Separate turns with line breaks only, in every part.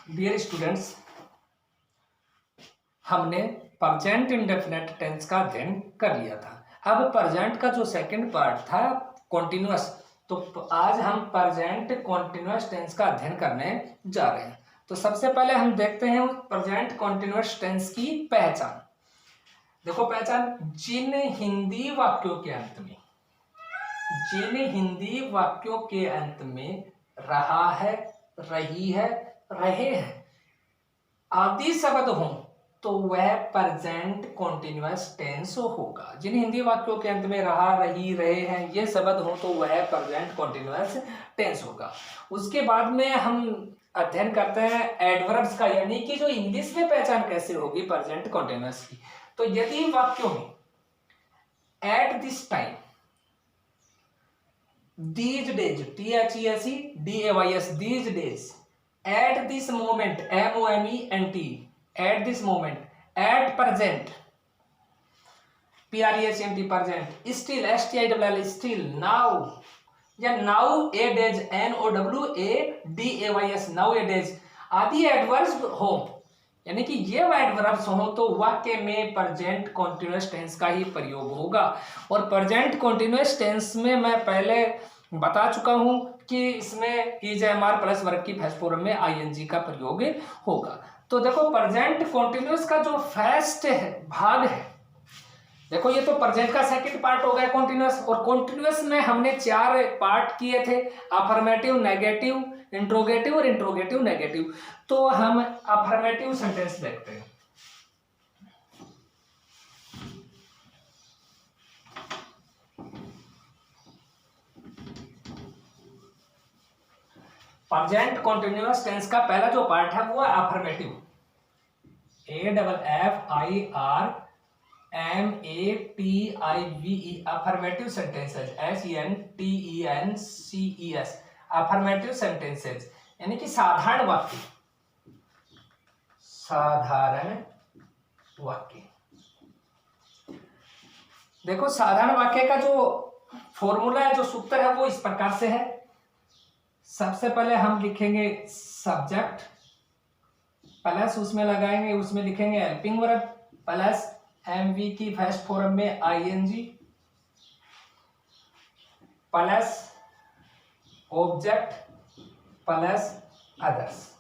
Dear students, हमने present indefinite tense का अध्ययन कर लिया था। अब प्रेजेंट का जो सेकंड पार्ट था कॉन्टिन्यूअस, तो आज हम प्रेजेंट कॉन्टिन्यूअस टेंस का अध्ययन करने जा रहे हैं। तो सबसे पहले हम देखते हैं प्रेजेंट कॉन्टिन्यूअस टेंस की पहचान। देखो पहचान, जिन हिंदी वाक्यों के अंत में रहा है, रही है, रहे हैं आदि शब्द हो तो वह प्रेजेंट कॉन्टिन्यूअस टेंस होगा। जिन हिंदी वाक्यों के अंत में रहा, रही, रहे हैं ये शब्द हो तो वह प्रेजेंट कॉन्टिन्यूअस टेंस होगा। उसके बाद में हम अध्ययन करते हैं एडवर्ब्स का, यानी कि जो इंग्लिश में पहचान कैसे होगी प्रेजेंट कॉन्टिन्यूअस की। तो यदि वाक्यों में at this time, these days, THESDAYS, these days, at this moment, MOMENT, at this moment, at present, PRESENT, present, still, STILL, still, now, या nowadays, NOWADAYS, nowadays आदि एडवर्ब्स हो, यानी कि ये एडवर्ब्स हो तो वाक्य में प्रेजेंट कॉन्टिन्यूअस टेंस का ही प्रयोग होगा। और प्रेजेंट कॉन्टिन्यूअस टेंस में मैं पहले बता चुका हूं कि इसमें इज एमआर प्लस वर्ब की फर्स्ट फॉर्म में आईएनजी का प्रयोग होगा। तो देखो प्रेजेंट कॉन्टिन्यूअस का जो फर्स्ट भाग है, देखो ये तो प्रेजेंट का सेकंड पार्ट हो गया कॉन्टिन्यूअस। और कॉन्टिन्यूअस में हमने 4 पार्ट किए थे, अफर्मेटिव, नेगेटिव, इंट्रोगेटिव और इंट्रोगेटिव नेगेटिव। तो हम अफर्मेटिव सेंटेंस देखते हैं। प्रेजेंट कॉन्टिन्यूअस टेंस का पहला जो पार्ट है वो है affirmative, AFFIRMATIVE, affirmative sentences, SENTENCES, affirmative sentences, यानी कि साधारण वाक्य। देखो साधारण वाक्य का जो फॉर्मूला है, जो सूत्र है वो इस प्रकार से है। सबसे पहले हम लिखेंगे सब्जेक्ट प्लस उसमें लगाएंगे, उसमें लिखेंगे हेल्पिंग वर्ब प्लस एमवी की फर्स्ट फॉर्म में ING plus object plus others.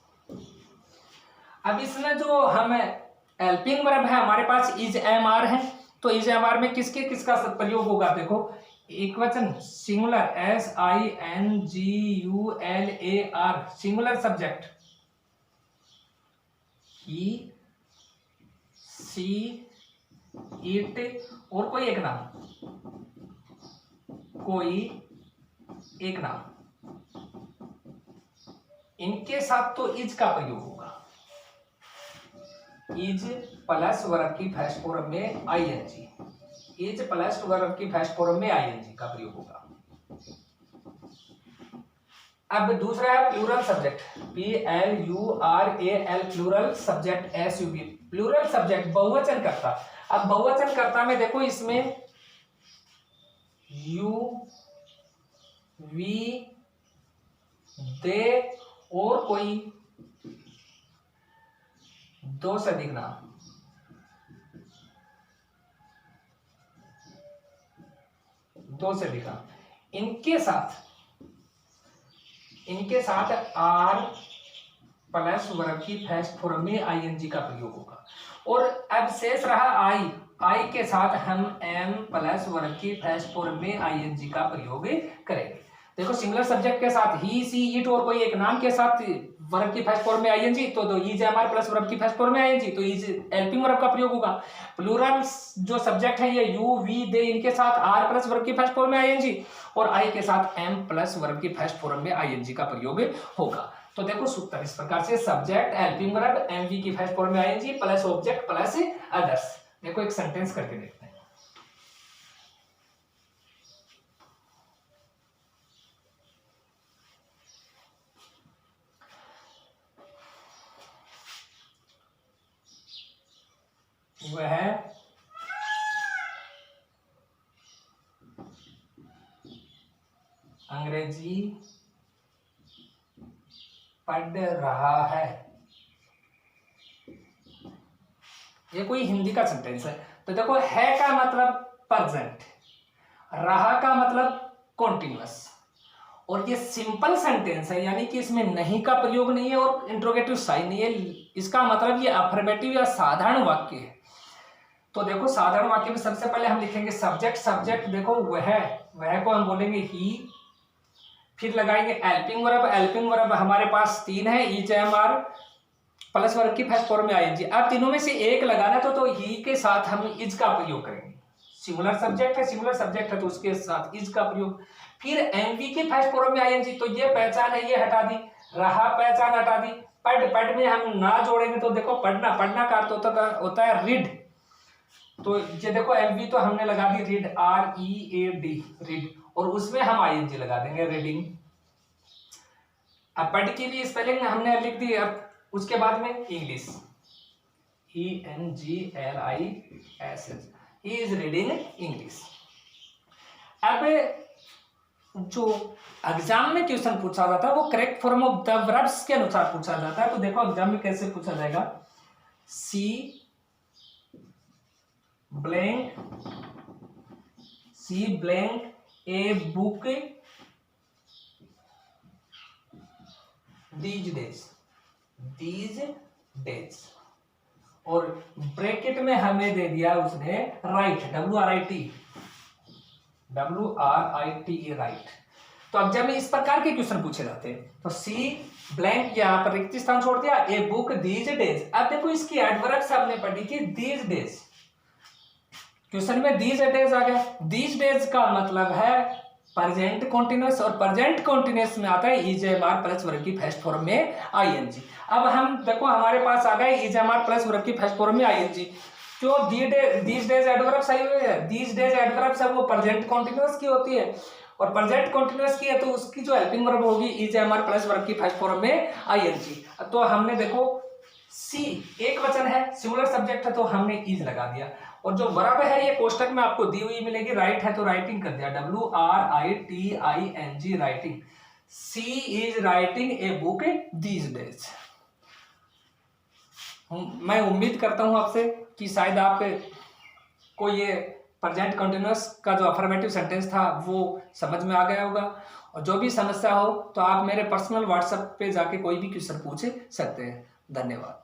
अब इसमें जो हम हेल्पिंग वर्ब है हमारे पास इज एमआर है, तो इज एमआर में किसका प्रयोग होगा? देखो एक वचन singular SINGULAR, singular subject he, she, it और कोई एक नाम, इनके साथ तो इज का प्रयोग होगा। इज प्लस वर्ब की फर्स्ट फॉर्म में आईएनजी, इज प्लस वर्ब की फर्स्ट फॉर्म में आईएनजी का प्रयोग होगा। अब दूसरा है plural subject, PLURAL, plural subject SUB, plural subject बहुवचन कर्ता। अब बहुवचन कर्ता में देखो इसमें यू, वी, दे और कोई 2 से अधिक नाम, इनके साथ आर प्लस वर्ब की फर्स्ट फॉर्म में आईएनजी का प्रयोग होगा। और अब शेष रहा आई के साथ हम एम प्लस वर्ब की फर्स्ट फॉर्म में आईएनजी का प्रयोग करेंगे। देखो सिंगुलर सब्जेक्ट के साथ ही, सी, इट और कोई एक नाम के साथ वर्ब की फर्स्ट फॉर्म में आईएनजी, तो इज एमआर प्लस वर्ब की फर्स्ट फॉर्म में आईएनजी, तो इज हेल्पिंग वर्ब का प्रयोग होगा। प्लूरल जो सब्जेक्ट है ये यू, वी, दे, इनके साथ आर प्लस वर्ब की फर्स्ट फॉर्म में आईएनजी और आई के साथ एम प्लस वर्ब की फर्स्ट फॉर्म में आईएनजी का प्रयोग होगा। तो देखो सूत्र इस प्रकार से, सब्जेक्ट, हेल्पिंग वर्ब, एमवी की फर्स्ट फॉर्म में ING plus object plus others. देखो एक सेंटेंस करके देखते हैं। वह अंग्रेजी पढ़ रहा है। ये कोई हिंदी का सेंटेंस है। तो देखो है का मतलब प्रेजेंट, रहा का मतलब कॉन्टिन्यूअस, और ये सिंपल सेंटेंस है, यानी कि इसमें नहीं का प्रयोग नहीं है और इंट्रोगेटिव साइन नहीं है। इसका मतलब ये अफर्मेटिव या साधारण वाक्य है। तो देखो साधारण वाक्य में सबसे पहले हम लिखेंगे सब्जेक्ट। सब्जेक्ट देखो वह को हम बोलेंगे ही, फिर लगाएंगे हेल्पिंग वर्ब। हेल्पिंग वर्ब हमारे पास 3 है, is, am, are plus verb की फर्स्ट फॉर्म में आईएनजी। अब तीनों में से एक लगाना तो ही के साथ हम इज का प्रयोग करेंगे। सिंगुलर सब्जेक्ट है तो उसके साथ इज का प्रयोग। फिर एमवी की फर्स्ट फॉर्म में आईएनजी, तो ये पहचान है, ये हटा दी। रहा पहचान हटा दी। पढ़ में हम ना जोड़ेंगे तो देखो पढ़ना का अर्थ होता है रीड। तो ये देखो एमवी तो हमने लगा दी रीड, READ रीड, और उसमें हम आईएनजी लगा देंगे रीडिंग। अब पढ़ की भी स्पेलिंग हमने लिख दी। अब उसके बाद में English, ENGLISH, he is reading English. अब जो एग्जाम में क्वेश्चन पूछा जाता है वो correct form of the verbs के अनुसार पूछा जाता है। तो देखो एग्जाम में कैसे पूछा जाएगा, see blank a book these days, और ब्रैकेट में हमें दे दिया उसने राइट, WRITE राइट। तो अब जब इस प्रकार के क्वेश्चन पूछे जाते हैं तो सी ब्लैंक यहाँ पर रिक्त स्थान छोड़ दिया, ए बुक दीज डेज। अब देखो इसकी एडवर्ब्स हमने पढ़ी थी दीज डेज, क्वेश्चन में दीज डेज आ गया। दीज डेज का मतलब है प्रेजेंट कॉन्टिन्यूअस, और प्रेजेंट कॉन्टिन्यूअस में आता है ईजेएमआर प्लस वर्ब की फर्स्ट फॉर्म में आईएनजी। अब हम देखो हमारे पास आ गए ईजेएमआर प्लस वर्ब की फर्स्ट फॉर्म में आईएनजी। जो दीज डेज एडवर्ब्स आई हुई है, दीज डेज एडवर्ब्स है वो प्रेजेंट कॉन्टिन्यूअस की होती है, और प्रेजेंट कॉन्टिन्यूअस की है तो उसकी जो हेल्पिंग वर्ब होगी ईजेएमआर प्लस वर्ब की फर्स्ट फॉर्म में आईएनजी। तो हमने देखो सी एक वचन है, सिंगुलर सब्जेक्ट है तो हमने इज लगा दिया, और जो वर्ब है ये कोष्टक में आपको दी हुई मिलेगी। राइट है तो राइटिंग कर दिया, WRITING writing. She is writing a book these days. मैं उम्मीद करता हूं आपसे कि शायद आप को ये प्रेजेंट कंटिन्यूअस का जो अफर्मेटिव सेंटेंस था वो समझ में आ गया होगा, और जो भी समस्या हो तो आप मेरे पर्सनल व्हाट्सएप पे जाके कोई भी क्वेश्चन पूछ सकते हैं। धन्यवाद।